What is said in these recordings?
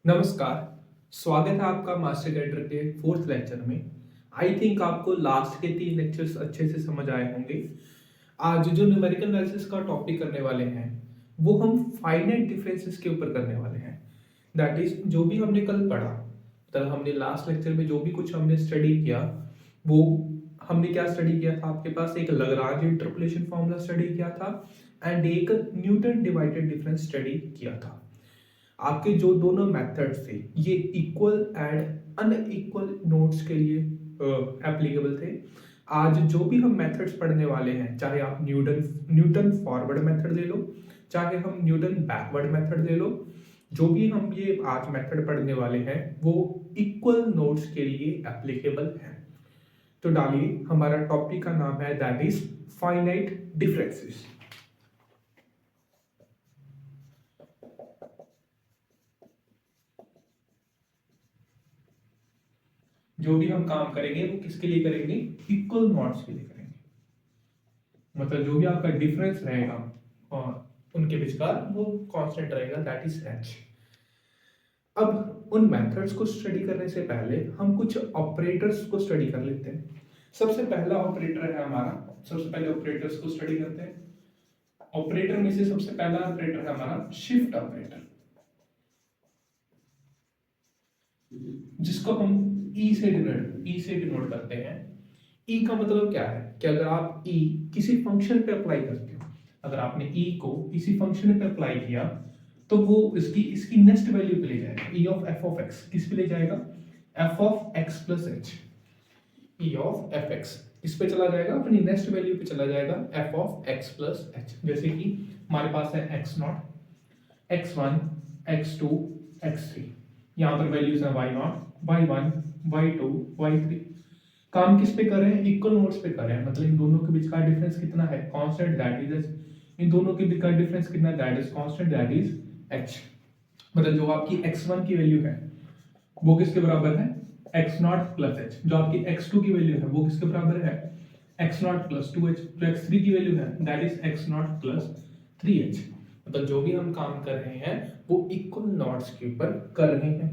नमस्कार। स्वागत है आपका मास्टर कैडर के फोर्थ लेक्चर में। आई थिंक आपको लास्ट के 3 लेक्चर्स अच्छे से समझ आए होंगे। आज जो न्यूमेरिकल एनालिसिस का टॉपिक करने वाले हैं वो हम फाइनाइट डिफरेंसेस के ऊपर करने वाले हैं। दैट इज जो भी हमने कल पढ़ा, मतलब हमने लास्ट लेक्चर में जो भी कुछ हमने स्टडी किया वो हमने क्या स्टडी किया था। आपके पास एक लैग्रांज इंटरपोलेशन फार्मूला स्टडी किया था एंड एक न्यूटन डिवाइडेड डिफरेंस स्टडी किया था। आपके जो दोनों मेथड्स थे ये इक्वल एंड अनइक्वल नोड्स के लिए एप्लीकेबल थे। आज जो भी हम मेथड्स पढ़ने वाले हैं, चाहे आप न्यूटन फॉरवर्ड मेथड ले लो, चाहे हम न्यूटन बैकवर्ड मेथड ले लो, जो भी हम ये आज मेथड पढ़ने वाले हैं वो इक्वल नोड्स के लिए एप्लीकेबल है। तो डालिए, हमारा टॉपिक का नाम है दैट इज फाइनाइट डिफरेंसेस। जो भी हम काम करेंगे वो किसके लिए करेंगे? इक्वल नॉट्स के लिए करेंगे। मतलब जो भी आपका डिफरेंस रहेगा और उनके बीच का वो कांस्टेंट रहेगा, दैट इज एच। अब उन मेथड्स को स्टडी करने से पहले हम कुछ ऑपरेटर्स को स्टडी कर लेते हैं। सबसे पहला ऑपरेटर है हमारा, सबसे पहले ऑपरेटर्स को स्टडी करते हैं। ऑपरेटर में से सबसे पहला ऑपरेटर है हमारा शिफ्ट ऑपरेटर, जिसको हम ई से डिनोट करते हैं। ई का मतलब क्या है कि अगर आप ई किसी फंक्शन पे अप्लाई करते हो, अगर आपने ई को किसी फंक्शन पे अप्लाई किया तो वो इसकी नेक्स्ट वैल्यू पे ले जाएगा। ई ऑफ एफ ऑफ एक्स किस पे ले जाएगा? F of X plus H. E of F x किस पे चला जाएगा? अपनी नेक्स्ट वैल्यू पे चला जाएगा, F of X plus H. जैसे कि हमारे पास है X naught, X one, X two, X three. यहाँ पर वैल्यूज है Y naught, Y one, Y two, Y three. काम किस पे कर रहे हैं? इक्वल नोड्स पे कर रहे हैं। मतलब इन दोनों के बीच का डिफरेंस कितना है? कांस्टेंट, दैट इज इन दोनों के बीच का डिफरेंस कितना है? That is constant, that is H. मतलब जो आपकी x1 की वैल्यू है वो किसके बराबर है? x naught plus H. जो आपकी x2 की वैल्यू है वो किसके बराबर है? x naught plus 2h। जो x3 की वैल्यू है that is x naught plus 3h। मतलब जो भी हम काम कर रहे हैं वो इक्वल नॉट्स के ऊपर कर रहे हैं।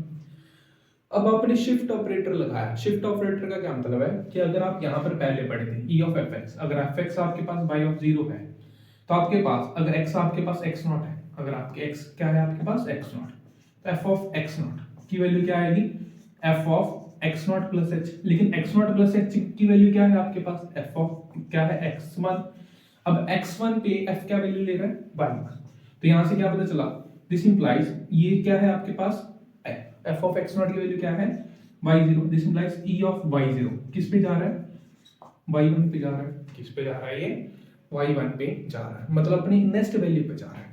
अब आपने शिफ्ट ऑपरेटर लगाया। शिफ्ट ऑपरेटर का क्या मतलब है कि अगर आप यहाँ पर पहले पढ़े थे ई ऑफ एफ एक्स, अगर एफ एक्स आपके पास वाई ऑफ जीरो है तो आपके पास अगर एक्स आपके पास एक्स नॉट है, अगर आपके एक्स क्या है आपके पास एक्स नॉट, तो एफ ऑफ एक्स नॉट की वैल्यू क्या आएगी? F of X naught plus H. लेकिन एक्स नॉट प्लस एच की वैल्यू क्या है आपके पास? एफ ऑफ क्या है? X one. अब एक्स वन पे एफ क्या वैल्यू ले रहा है? Y one. तो यहां से क्या पता चला? दिस इंप्लाइज ये क्या है आपके पास? एफ ऑफ एक्स नॉट की वैल्यू क्या है? Y zero. This implies E of Y zero किस पे जा रहा है? वाई वन पे जा रहा है। किस पे जा रहा है ये? वाई वन पे जा रहा है, मतलब अपनी नेक्स्ट वैल्यू पे जा रहा है।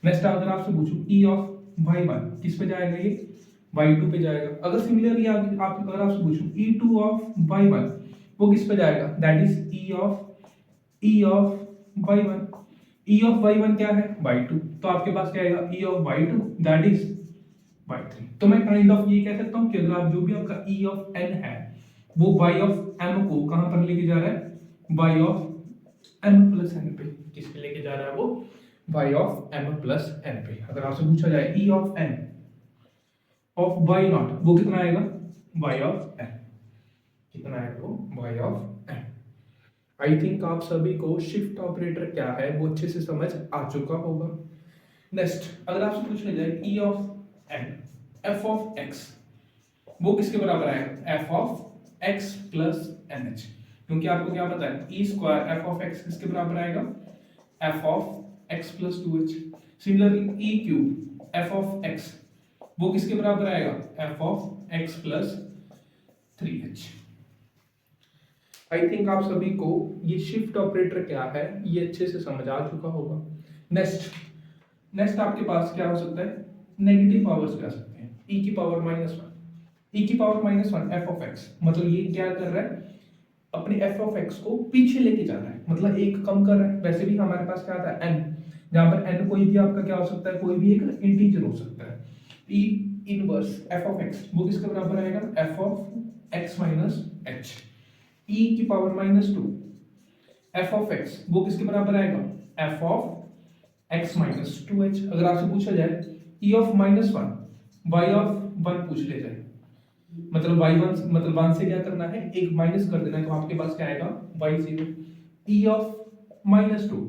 नेक्स्ट अगर आपसे पूछूं ई ऑफ वाई वन किस पे जाएगा? ये वाई टू पे जाएगा। अगर सिमिलरली आप अगर आपसे पूछूं E two of Y one वो किस पे जाएगा? That is E of Y one. E of Y one क्या है? Y two. तो आपके पास क्या आएगा? E of Y two that is Y three. तो मैं काइंड ऑफ ये कह सकता हूं कि अगर आप जो भी आपका ई ऑफ एन है वो वाई ऑफ एम को कहां पर लेके जा रहा है? Y of M plus N पे। किस पे लेके जा रहा है वो? Y of M plus N पे। अगर आपसे पूछा जाए E of N of Y naught वो कितना आएगा? Y of N. कितना आएगा वो? Y of N. I think आप सभी को शिफ्ट ऑपरेटर क्या है वो अच्छे से समझ आ चुका होगा। नेक्स्ट अगर आपसे पूछने जाए E of N F of X वो किसके बराबर आएगा? F of X plus N H. क्योंकि आपको क्या पता है E square F of X किसके बराबर आएगा? F of X plus two H. Similarly E cube F of X वो किसके बराबर आएगा? F of X plus three H. I think आप सभी को ये शिफ्ट ऑपरेटर क्या है ये अच्छे से समझ आ चुका होगा। नेक्स्ट आपके पास क्या हो सकता है? नेगेटिव पावर्स भी आ सकते हैं। ई की पावर माइनस वन, ई की power minus one F of x. मतलब ये क्या कर रहा है? अपने एफ ऑफ एक्स को पीछे लेके जा रहा है, मतलब एक कम कर रहा है। वैसे भी हमारे पास क्या आता है? एन, जहां पर एन कोई भी आपका क्या हो सकता है? कोई भी एक इंटीजर हो सकता है। E inverse F of X वो किसके बराबर आएगा? F of X minus H. E की power minus two F of X वो किसके बराबर आएगा? F of X minus two H. अगर आपसे पूछा जाए E of minus one y of 1 पूछ ले जाए, मतलब y1 मतलब 1 से क्या करना है, एक माइनस कर देना है, तो आपके पास क्या आएगा y0। e of -2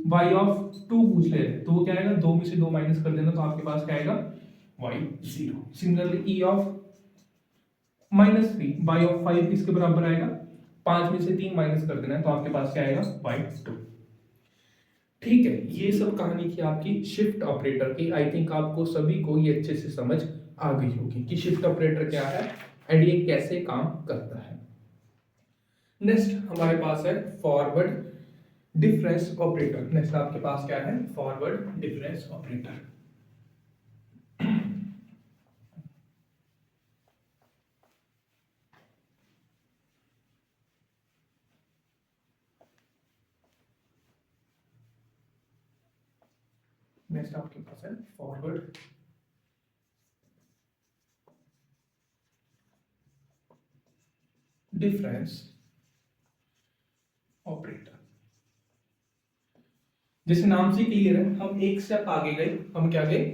y of 2 पूछ ले रहे तो वो क्या आएगा, 2 में से 2 माइनस कर देना, तो आपके पास क्या आएगा y0। Similarly e of -3 y of 5 किसके बराबर आएगा, 5 में से 3 माइनस कर देना है, तो आपके पास क्या आएगा y2। ठीक है, ये सब कहानी थी आपकी शिफ्ट ऑपरेटर की। आई थिंक आपको सभी को ये अच्छे से समझ आ गई होगी कि शिफ्ट ऑपरेटर क्या है एंड ये कैसे काम करता है। नेक्स्ट हमारे पास है फॉरवर्ड डिफरेंस ऑपरेटर। नेक्स्ट आपके पास क्या है, फॉरवर्ड डिफरेंस ऑपरेटर। नेक्स्ट आपके पास है फॉरवर्ड डिफरेंस ऑपरेटर। जैसे नाम से क्लियर है, हम एक स्टेप आगे गए। हम क्या गए,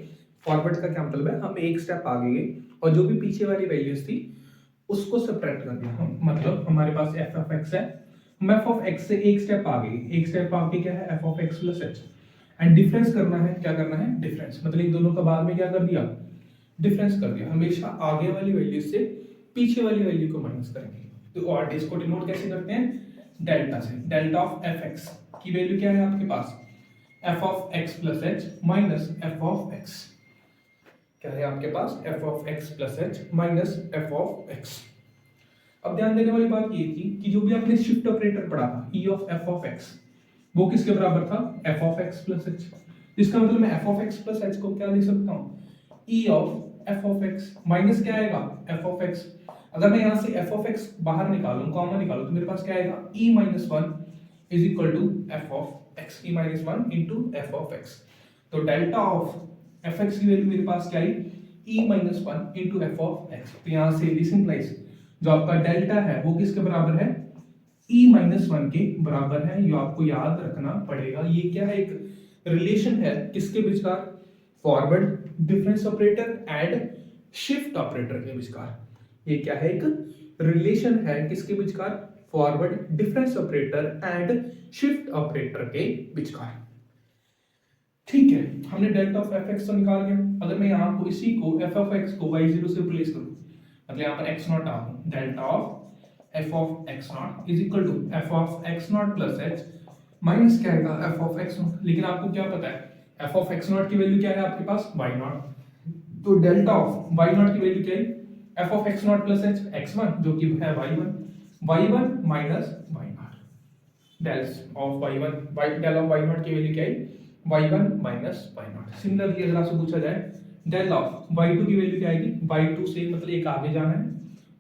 फॉरवर्ड का क्या मतलब है, हम एक स्टेप आगे गए और जो भी पीछे वाली वैल्यूज थी उसको सब्ट्रैक्ट कर दिया हम। मतलब हमारे पास f ऑफ x है, हम f ऑफ x से एक स्टेप आगे गए। एक स्टेप आगे क्या है, f of x plus h and difference करना है। क्या करना है, डिफरेंस, मतलब इन दोनों का बाद में क्या कर दिया, डिफरेंस कर दिया। हमेशा आगे वाली वैल्यू से पीछे वाली वैल्यू को माइनस करेंगे। तो और इसको डिनोट कैसे करते हैं, डेल्टा से। डेल्टा ऑफ fx की वैल्यू क्या है आपके पास, f of x plus h minus f of x। क्या है आपके पास, f of x plus h minus f of x। अब ध्यान देने वाली बात ये थी कि जो भी आपने शिफ्ट ऑपरेटर पढ़ा था e of f of x, वो किसके बराबर था, f of x plus h। इसका मतलब मैं f of x plus h को क्या लिख सकता हूँ, e of f of x minus क्या आएगा, f ऑफ x। अगर मैं यहाँ से f ऑफ x बाहर निकालूं, कॉमन निकालूं, तो मेरे पास क्या आएगा, e minus 1 is equal to f of x, e minus 1 into f of x। तो डेल्टा ऑफ fx की वैल्यू मेरे पास क्या आई, e minus 1 into f of x। तो यहाँ से दिस इंप्लाइज जो आपका डेल्टा है वो किसके बराबर है, e माइनस 1 के बराबर है। ये आपको याद रखना पड़ेगा। ये क्या है, एक रिलेशन है किसके विचार, forward difference operator and shift operator के विचार। ये क्या है, एक रिलेशन है किसके विचार, forward difference operator and shift operator के विचार। ठीक है, हमने डेल्टा ऑफ एफ एक्स तो निकाल लिया। अगर मैं यहाँ को इसी को एफ ऑफ एक्स को y0 से रिप्लेस करूं, मतलब यहाँ पर x नॉट आ, delta of f of x naught is equal to f of x naught plus h minus क्या आएगा f ऑफ x नॉट। लेकिन आपको क्या पता है f ऑफ x नॉट की वैल्यू क्या है आपके पास, y नॉट। तो डेल्टा ऑफ y नॉट की वैल्यू क्या है, f of x naught plus h x1 जो कि है y1 minus y naught. Del of y1 del of y naught की वैल्यू क्या है, y1 minus y not. Similarly अगर आपसे पूछा जाए डेल ऑफ y2 की वैल्यू क्या आएगी, y2 से मतलब एक आगे जाना है,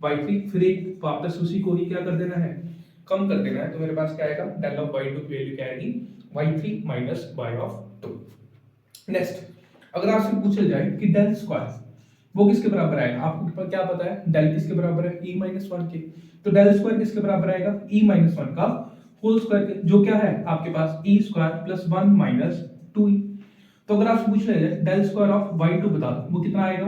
y3 फिर एक वापस उसी को ही क्या कर देना है, कम कर देना है। तो मेरे पास क्या आएगा, डेल ऑफ y2 की वैल्यू क्या आएगी, y3 minus y of 2। Next अगर आपसे पूछा जाए कि डेल स्क्वायर वो किसके बराबर आएगा, आपको क्या पता है डेल किसके बराबर है, e माइनस 1 के। तो डेल स्क्वायर किसके बराबर आएगा, e माइनस 1 का होल स्क्वायर, जो क्या है आपके पास e square plus 1 minus 2e। तो अगर आपसे पूछ लिया जाए डेल स्क्वायर ऑफ y2 बता दो, वो कितना आएगा।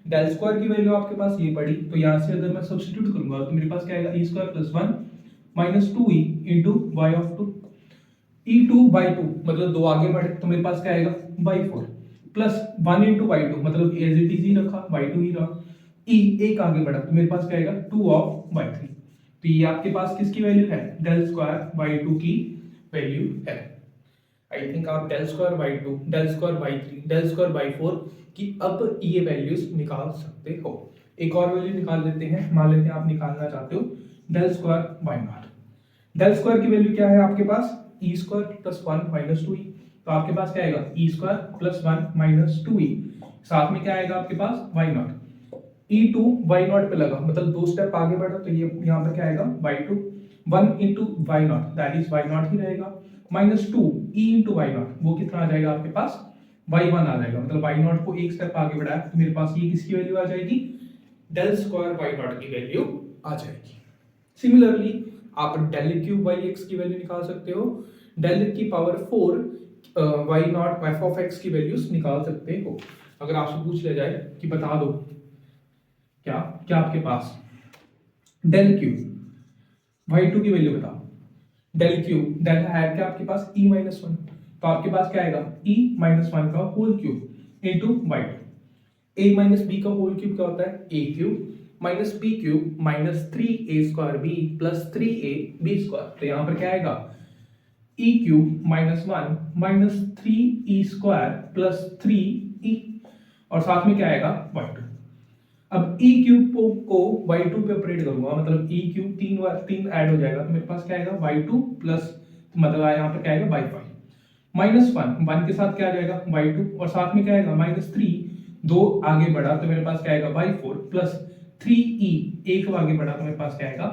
डेल स्क्वायर की वैल्यू आपके पास ये पड़ी, तो यहाँ से अगर मैं सब्स्टिट्यूट करूंगा तो मेरे पास क्या आएगा, e square plus 1 minus 2e into y of 2। e2 by 2 मतलब दो आगे बढ़े तो मेरे पास क्या आएगा by 4 प्लस 1 इंटू y2 मतलब एज इट इज ही रखा, y2 ही रहा। e एक आगे बढ़ा तो मेरे पास क्या आएगा 2 ऑफ y3। तो ये आपके पास किसकी वैल्यू है, डेल स्क्वायर y2 की वैल्यू है। आई थिंक आप del square y2, del square y3, del square y4 की अब ये वैल्यूज निकाल सकते हो। एक और वैल्यू निकाल लेते हैं, मान लेते हैं आप निकालना चाहते हो del square y0। Del square की वैल्यू क्या है आपके पास, e square plus 1 minus 2e। तो आपके पास क्या आएगा e square plus 1 minus 2e, साथ में क्या आएगा आपके पास y0। e2 y0 पे लगा मतलब दो स्टेप आगे बढ़ा, तो ये यहाँ पर क्या आएगा y2 1 into y0 that is y0 ही रहेगा माइनस 2 e इंटू y0 वो कितना आ जाएगा आपके पास y1 आ जाएगा। मतलब y0 को एक स्टेप आगे बढ़ाया तो मेरे पास ये किसकी वैल्यू आ जाएगी, डेल स्क्वायर y0 की वैल्यू आ जाएगी। सिमिलरली आप डेल क्यूब yx की वैल्यू निकाल सकते हो, डेल की power 4 y0 f of x की वैल्यूज निकाल सकते हो। अगर आपसे पूछ लिया जाए कि बता दो क्या क्या आपके पास डेल क्यू y2 की वैल्यू बताओ, डेल क्यू डेल है क्या आपके पास e माइनस वन, तो आपके पास क्या आएगा e माइनस वन का whole cube into y2। a minus B का होल क्यूब क्या होता है a cube minus B cube minus 3a² b plus 3a b²। तो यहां पर क्या आएगा e cube minus one minus 3e² plus 3e, और साथ में क्या आएगा y2। अब e क्यूब को y2 पे ऑपरेट करूंगा, मतलब e क्यूब तीन बार तीन ऐड हो जाएगा, तो मेरे पास क्या आएगा y2 प्लस, मतलब यहाँ पर क्या आएगा y5 माइनस वन, वन के साथ क्या आ जाएगा y2, और साथ में क्या आएगा माइनस थ्री, दो आगे बढ़ा तो मेरे पास क्या आएगा y4 प्लस 3e, एक आगे बढ़ा तो मेरे पास क्या आएगा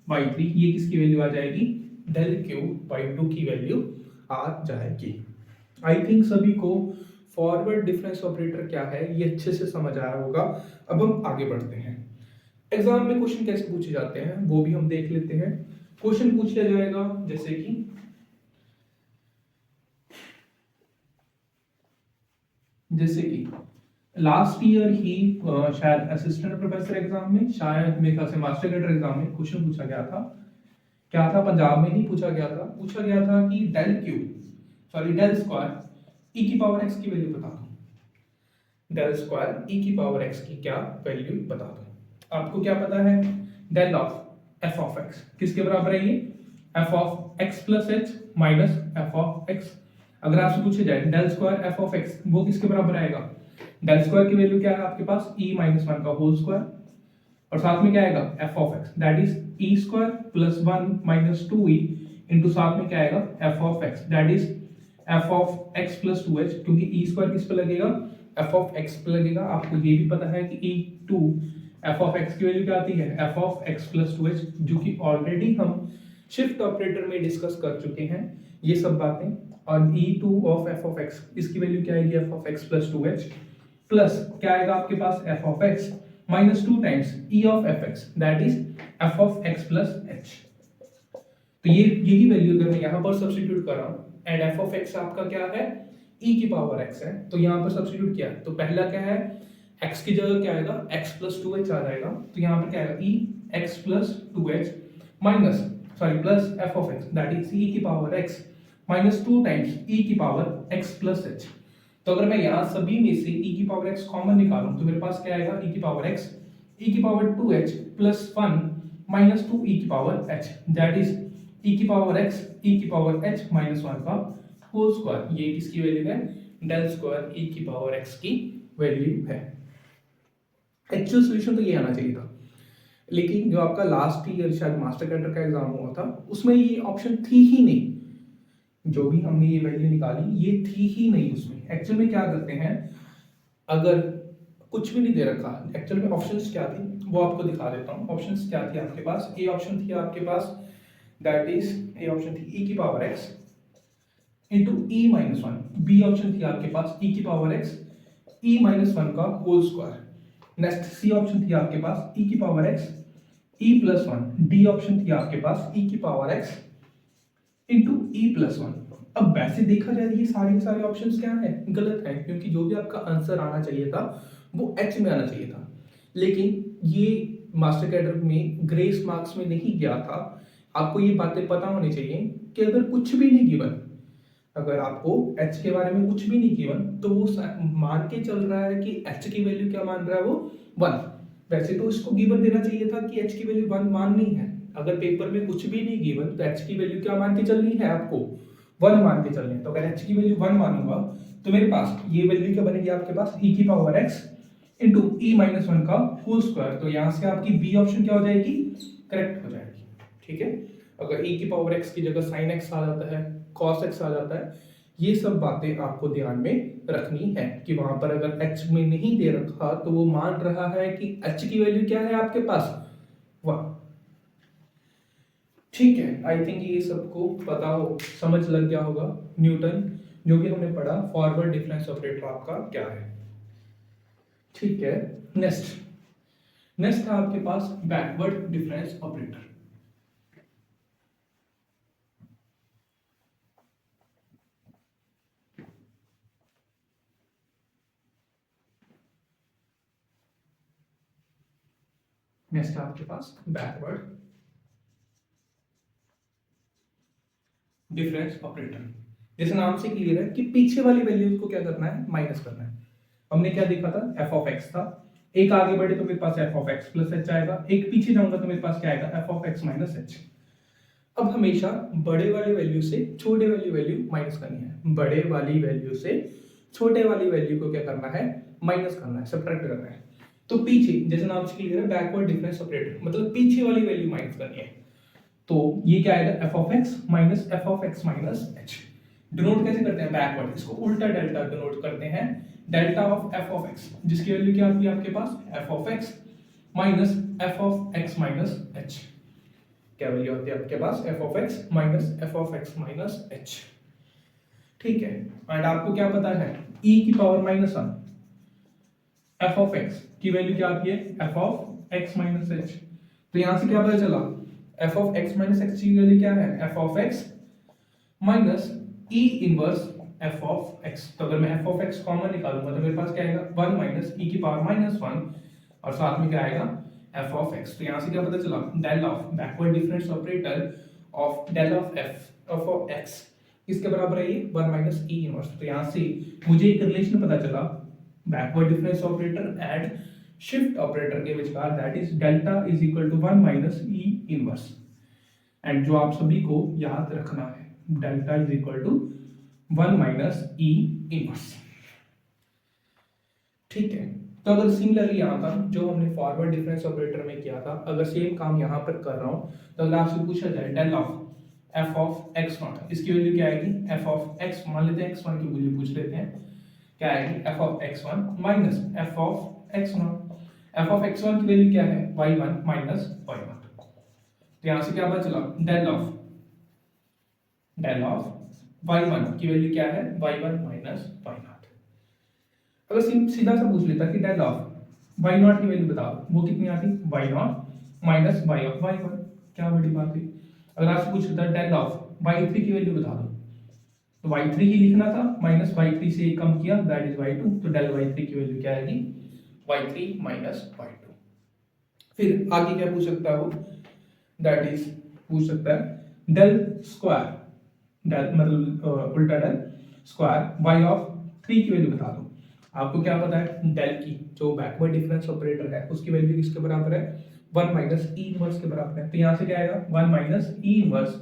y3। ये किसकी वैल्यू आ जाएगी, डेल क्यूब y2 की वैल्यू आ जाएगी। आई थिंक सभी को फॉरवर्ड डिफरेंस ऑपरेटर क्या है ये अच्छे से समझ आया होगा। अब हम आगे बढ़ते हैं, एग्जाम में क्वेश्चन कैसे पूछे जाते हैं वो भी हम देख लेते हैं। क्वेश्चन पूछ लिया जाएगा जैसे कि लास्ट ईयर ही शायद असिस्टेंट प्रोफेसर एग्जाम में, शायद मेरे ख्याल से मास्टर कैडर एग्जाम में क्वेश्चन पूछा गया था। क्या था, पंजाब में ही पूछा गया था कि del cube sorry del square E की पावर एक्स की वैल्यू बता दो, डेल स्क्वायर ई की पावर एक्स की क्या वैल्यू बता दो। आपको क्या पता है, del of F of X किसके बराबर है, ये F of X plus H minus F of X. अगर आपसे पूछे जाए del square F of X वो किसके बराबर आएगा, डेल स्क्वायर की वैल्यू क्या है आपके पास e माइनस वन का होल स्क्वायर, और साथ में क्या आएगा F of x that is e square plus one minus two E into साथ में क्या आएगा F of x that is F of X plus two H, क्योंकि ई स्क्वायर किस पे लगेगा एफ ऑफ एक्स पे लगेगा। आपको ये भी पता है कि ई टू एफ ऑफ एक्स की वैल्यू क्या आती है F of X plus two H, जो कि ऑलरेडी हम शिफ्ट ऑपरेटर में डिस्कस कर चुके हैं ये सब बातें। और E two of F of X इसकी वैल्यू क्या आएगी F of X plus two H, plus क्या आएगा आपके पास F of X minus two times E of F X that is F of X plus H. तो ये यही वैल्यू अगर मैं यहाँ पर सब्स्टिट्यूट कर रहा हूँ, एंड एफ ऑफ एक्स आपका क्या है e की पावर x है, तो यहाँ पर सब्स्टिट्यूट किया तो पहला क्या है x की जगह क्या आएगा x प्लस टू एच आ जाएगा, तो यहाँ पर क्या आएगा e x plus two H minus sorry plus F of x that is e की power x minus two times e की पावर x प्लस एच। तो अगर मैं यहाँ सभी में से e की पावर x कॉमन निकालूं तो मेरे पास क्या आएगा e की पावर x e की power two H plus one minus two e की power h that is e की पावर x e की पावर h माइनस वन का होल स्क्वायर। ये किसकी वैल्यू है डेल स्क्वायर e की पावर x की वैल्यू है। एक्चुअल सॉल्यूशन तो ये आना चाहिए था, लेकिन जो आपका लास्ट ईयर शायद मास्टर कैडर का एग्जाम हुआ था उसमें ये ऑप्शन थी ही नहीं, जो भी हमने ये वैल्यू निकाली ये थी ही नहीं उसमें। एक्चुअल में क्या करते हैं, अगर कुछ भी नहीं दे रखा, एक्चुअल में ऑप्शंस क्या थी वो आपको दिखा देता हूँ। ऑप्शंस क्या थी आपके पास, ए ऑप्शन थी आपके पास दैट इज ए ऑप्शन थी e की power x into E minus one, B option थी आपके पास e की power x e minus one का whole square, next C option थी आपके पास e की power x e plus one, D option थी आपके पास e की power x into E plus one. अब वैसे देखा जाए ये सारे के सारे ऑप्शंस क्या है गलत है, क्योंकि जो भी आपका आंसर आना चाहिए था वो एच में आना चाहिए था, लेकिन ये मास्टर कैडर में ग्रेस मार्क्स में नहीं गया था। आपको ये बातें पता होनी चाहिए कि अगर कुछ भी नहीं गिवन, अगर आपको h के बारे में कुछ भी नहीं गिवन तो वो मान के चल रहा है कि h की वैल्यू क्या मान रहा है वो 1। वैसे तो इसको गिवन देना चाहिए था कि h की वैल्यू 1 माननी है। अगर पेपर में कुछ भी नहीं गिवन तो h की वैल्यू क्या मान के चलनी है आपको 1 मान के चलनी है। तो अगर h की वैल्यू 1 मानूंगा तो मेरे पास ये वैल्यू क्या बनेगी आपके पास e की power x into E minus one का होल स्क्वायर। तो यहाँ से आपकी बी ऑप्शन क्या हो जाएगी करेक्ट हो जाएगी। ठीक है, अगर e की पावर x की जगह sin x आ जाता है cos x आ जाता है, ये सब बातें आपको ध्यान में रखनी है कि वहां पर अगर h में नहीं दे रखा तो वो मान रहा है कि h की वैल्यू क्या है आपके पास 1। ठीक है, आई थिंक ये सबको पता हो समझ लग गया होगा न्यूटन जो कि हमने पढ़ा फॉरवर्ड डिफरेंस ऑपरेटर आपका क्या है। ठीक है, नेक्स्ट नेक्स्ट है आपके पास बैकवर्ड डिफरेंस ऑपरेटर। नेक्स्ट आपके पास बैकवर्ड डिफरेंस ऑपरेटर। जैसे नाम से क्लियर है कि पीछे वाली वैल्यूज को क्या करना है, माइनस करना है। हमने क्या देखा था, एफ ऑफ एक्स था, एक आगे बढ़े तो मेरे पास F of X plus H आएगा, एक पीछे जाऊंगा तो मेरे पास क्या आएगा, F of X minus H. अब हमेशा बड़े वाली वैल्यू से छोटे वाली वैल्यू माइनस करनी है, बड़े वाली वैल्यू से छोटे वाली वैल्यू को क्या करना है, माइनस करना है, सब्ट्रैक्ट करना है। तो पीछे, जैसे नाम से क्लियर है, बैकवर्ड डिफरेंस ऑपरेटर, मतलब पीछे वाली वैल्यू माइनस करनी है। तो ये क्या आएगा, F of X minus F of X minus H. Denote कैसे करते हैं, बैकवर्ड, इसको उल्टा डेल्टा डिनोट करते हैं, delta of F of X, जिसकी वैल्यू क्या आती है आपके पास, F of X minus F of X minus H. क्या वैल्यू आती है आपके पास, F of X minus F of X minus H. ठीक है, एंड आपको क्या पता है, e की power minus one F of X की वैल्यू क्या आती है, F of X minus H. तो यहां से क्या पता चला, F of X minus x की वैल्यू क्या है, F of X minus E inverse F of x. तो अगर मैं एफ ऑफ एक्स कॉमन निकालूंगा तो मेरे पास क्या आएगा, वन माइनस ई की पावर माइनस वन, और साथ में क्या आएगा, एफ ऑफ एक्स। तो यहां से क्या पता चला, del of backward difference operator of del of F of X किसके बराबर है, ये वन माइनस ई इनवर्स। तो यहां से मुझे एक रिलेशन पता चला backward difference operator and shift operator के विचकार, that is delta is equal to one minus E inverse. And जो आप सभी को याद रखना है, delta is equal to one minus E inverse. ठीक है, तो अगर सिमिलरली यहाँ पर जो हमने फॉरवर्ड डिफरेंस ऑपरेटर में किया था, अगर सेम काम यहाँ पर कर रहा हूँ, तो अगर आपसे पूछा जाए del of F of X naught, इसकी वैल्यू क्या आएगी, एफ ऑफ एक्स, मान लेते हैं एक्स वन की वैल्यू पूछ लेते हैं, क्या आएगी, F of X one minus F of X naught. F of X one की वैल्यू क्या है, Y one minus Y naught. तो यहाँ से क्या पता चला, डेल ऑफ वाई वन की वैल्यू क्या है, Y one minus Y naught. अगर सीधा सा पूछ लेता कि डेल ऑफ वाई नॉट की वैल्यू बताओ, वो कितनी आती, Y naught minus Y of Y one, क्या बड़ी बात है। अगर आपसे पूछ लेता डेल ऑफ वाई थ्री की वैल्यू बता दो, तो वाई थ्री ही लिखना था, माइनस वाई थ्री से एक कम किया, दैट इज वाई टू। तो डेल वाई थ्री की वैल्यू क्या आएगी, Y three minus Y two. फिर आगे क्या पूछ सकता है वो, दैट इज पूछ सकता है डेल स्क्वायर, डेल मतलब उल्टा del square Y of three की वैल्यू बता दो। आपको क्या पता है, डेल की जो बैकवर्ड डिफरेंस ऑपरेटर है उसकी वैल्यू किसके बराबर है, वन माइनस ई इनवर्स के बराबर है। तो यहाँ से क्या आएगा, one minus E inverse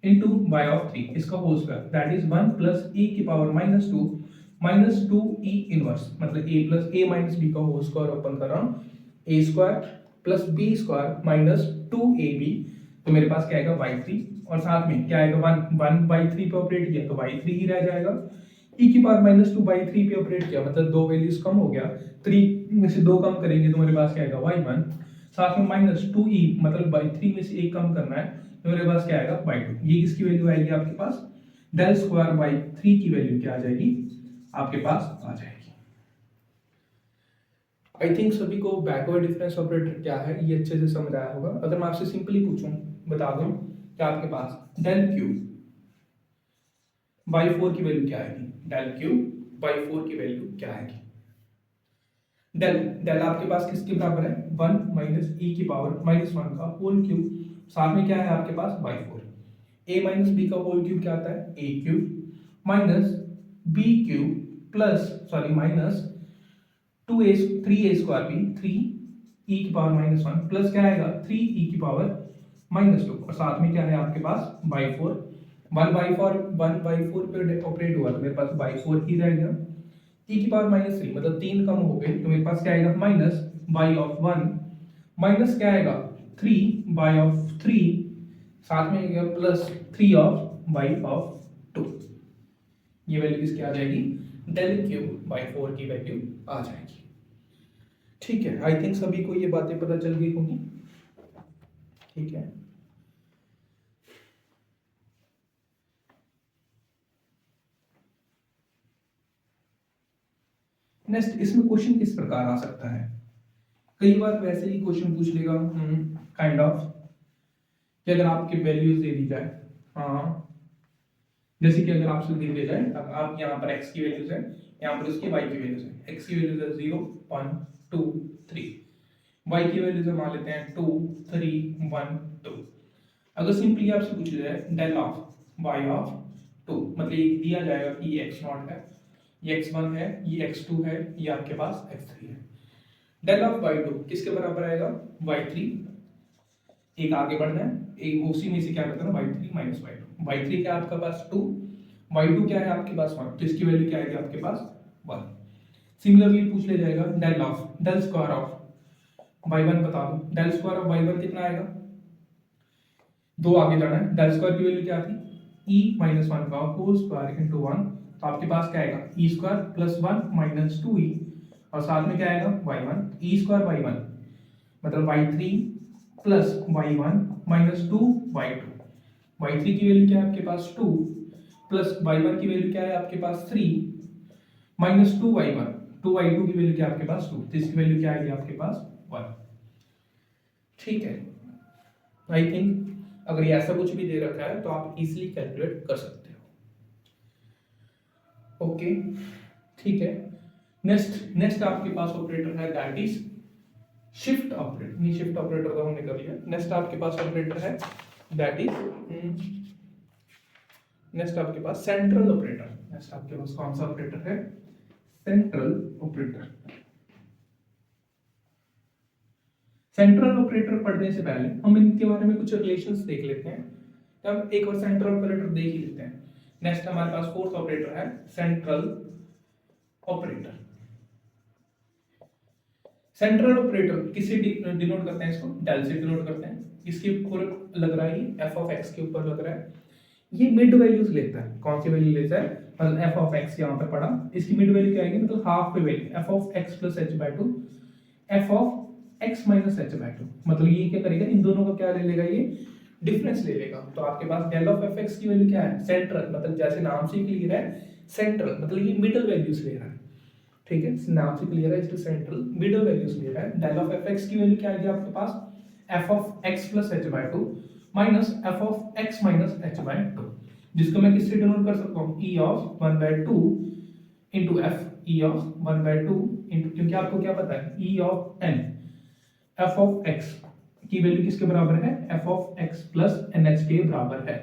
into Y of three, इसका whole square, that is one plus E की power minus two E inverse, मतलब A plus A minus B का होल स्क्वायर ओपन कर रहा हूँ, A square plus B square minus two A B. तो मेरे पास क्या आएगा, वाई थ्री, और साथ में क्या आएगा, वन बाई थ्री पे ऑपरेट किया तो वाई थ्री ही रह जाएगा, e की power minus two by three पे ऑपरेट किया मतलब दो वैल्यूज कम हो गया, थ्री में से दो कम करेंगे तो मेरे पास क्या आएगा, वाई वन, साथ में माइनस टू ई मतलब बाई थ्री में से एक कम करना है तो मेरे पास क्या आएगा, वाई टू। ये किसकी वैल्यू आएगी आपके पास, डेल स्क्वायर बाई थ्री की वैल्यू क्या आ जाएगी आपके पास आ जाएगी। आई थिंक सभी को बैकवर्ड डिफरेंस ऑपरेटर क्या है ये अच्छे से समझ आया होगा। अगर मैं आपसे सिंपली पूछूं, बता दूं कि आपके पास डेल क्यू बाई फोर की वैल्यू क्या आएगी, डेल क्यू बाई फोर की वैल्यू क्या आएगी। डेल आपके पास किसके बराबर है, वन माइनस ई की पावर माइनस वन का होल क्यूब, साथ में क्या है आपके पास by four, A minus B का होल क्यूब क्या आता है, A cube minus B cube plus sorry minus two A three A square B three E की पावर माइनस वन प्लस क्या आएगा, थ्री ई की पावर माइनस टू, और साथ में क्या है आपके पास by four, one by four पे ऑपरेट हुआ तो मेरे पास बाई फोर ही रह गया, ई की पावर माइनस थ्री मतलब तीन कम हो गए तो मेरे पास क्या आएगा, minus Y of one minus क्या आएगा, थ्री बाई ऑफ थ्री, साथ में आएगा plus three of Y of two. ये वैल्यू किसकी आ जाएगी, डेल क्यूब बाई फोर की वैल्यू आ जाएगी। ठीक है, आई थिंक सभी को ये बातें पता चल गई होंगी। ठीक है, नेक्स्ट इसमें क्वेश्चन किस प्रकार आ सकता है, कई बार वैसे ही क्वेश्चन पूछ लेगा काइंड ऑफ कि अगर आपकी वैल्यूज दे दी जाए, हाँ जैसे कि अगर आपसे दे दिया जाए अब आप यहाँ पर x की वैल्यूज है, यहाँ पर इसकी y की वैल्यूज है, x की वैल्यूज है 0 1 2 3, y की वैल्यूज हम मान लेते हैं 2 3 1 2। अगर सिंपली आपसे पूछा जाए डेल ऑफ y ऑफ 2, मतलब ये दिया जाएगा कि ये x0 है, ये x1 है, ये x2 है, ये आपके पास x3 है। डेल ऑफ y2 किसके बराबर आएगा, y3। एक आगे बढ़ना है, एक उसी में से क्या करते हैं y3 माइनस y2। y3 क्या है आपके पास 2, y2 क्या है आपके पास 1, तो इसकी वैल्यू क्या आएगी आपके पास 1। सिमिलरली पूछ ले जाएगा del of del square of y1 बता दो, डेल स्क्वायर ऑफ y1 कितना आएगा, दो आगे जाना है, डेल स्क्वायर की वैल्यू क्या थी e माइनस 1 का होल स्क्वायर इनटू 1, तो आपके पास क्या आएगा e square plus 1 minus 2e, और साथ में क्या आएगा y1, e स्क्वायर y1 मतलब y3 plus y1 minus 2y2। y3 की वैल्यू क्या है आपके पास 2 प्लस y1 की वैल्यू क्या है आपके पास 3 माइनस 2y1, 2y2 की वैल्यू क्या है आपके पास 2, तो इसकी वैल्यू क्या आएगी आपके पास 1। ठीक है, आई थिंक अगर ये ऐसा कुछ भी दे रखा है तो आप इजीली कैलकुलेट कर सकते हो। ओके ठीक है, नेक्स्ट आपके पास ऑपरेटर है दैट इज शिफ्ट ऑपरेटर। नहीं, शिफ्ट ऑपरेटर तो हमने कर लिया। नेक्स्ट आपके पास ऑपरेटर है दैट इज नेक्स्ट आपके पास सेंट्रल ऑपरेटर। नेक्स्ट आपके पास कौन सा ऑपरेटर है, सेंट्रल ऑपरेटर। सेंट्रल ऑपरेटर पढ़ने से पहले हम इनके बारे में कुछ रिलेशंस देख लेते हैं। तब एक बार सेंट्रल ऑपरेटर देख ही लेते हैं। नेक्स्ट हमारे पास फोर्थ ऑपरेटर है सेंट्रल ऑपरेटर। सेंट्रल ऑपरेटर किससे डिनोट करते हैं, इसको डेल से डिनोट करते हैं। इसके ऊपर लग रहा है एफ ऑफ एक्स के ऊपर लग रहा है, ये मिड वैल्यूज लेता है। कौन सी वैल्यू लेता है, मतलब एफ ऑफ एक्स यहाँ पे पढ़ा, इसकी मिड वैल्यू क्या आएगी, मतलब हाफ पे value F of X plus H by 2 F of X minus H by 2, मतलब ये क्या करेगा, इन दोनों का क्या ले लेगा, ये डिफरेंस ले लेगा। तो आपके पास डेल ऑफ एफ एक्स की वैल्यू क्या है, सेंट्रल, मतलब जैसे नाम से क्लियर है सेंट्रल, मतलब ये मिडल वैल्यूज ले रहा है। ठीक है, नाम से क्लियर है, इसलिए सेंट्रल मिडल वैल्यूज ले रहा है। डेल ऑफ एफ एक्स की वैल्यू क्या आएगी आपके पास, F of X plus H by 2 minus F of X minus H by 2, जिसको मैं किससे डिनोट कर सकता हूँ, e of 1 by 2 into f, e of 1 by 2 into, क्योंकि आपको क्या पता है e of n, f of x की वैल्यू किसके बराबर है, f of x plus nh के बराबर है।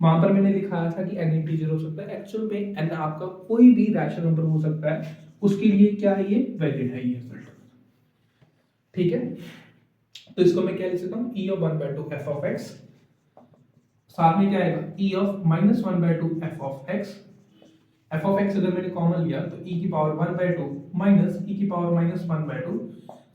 वहां पर मैंने लिखाया था कि n इंटीजर हो सकता है, एक्चुअल में n आपका कोई भी रैशनल नंबर हो सकता है, उसके लिए क्या है, ये वैलिड है ये रिजल्ट। ठीक है, तो इसको मैं क्या लिख सकता हूँ, e of 1 by 2 f of x, साथ में क्या आएगा e of minus 1 by 2 f of x। f of x अगर मैंने कॉमन लिया तो e की पावर 1 बाय 2 माइनस e की पावर माइनस 1 बाय 2,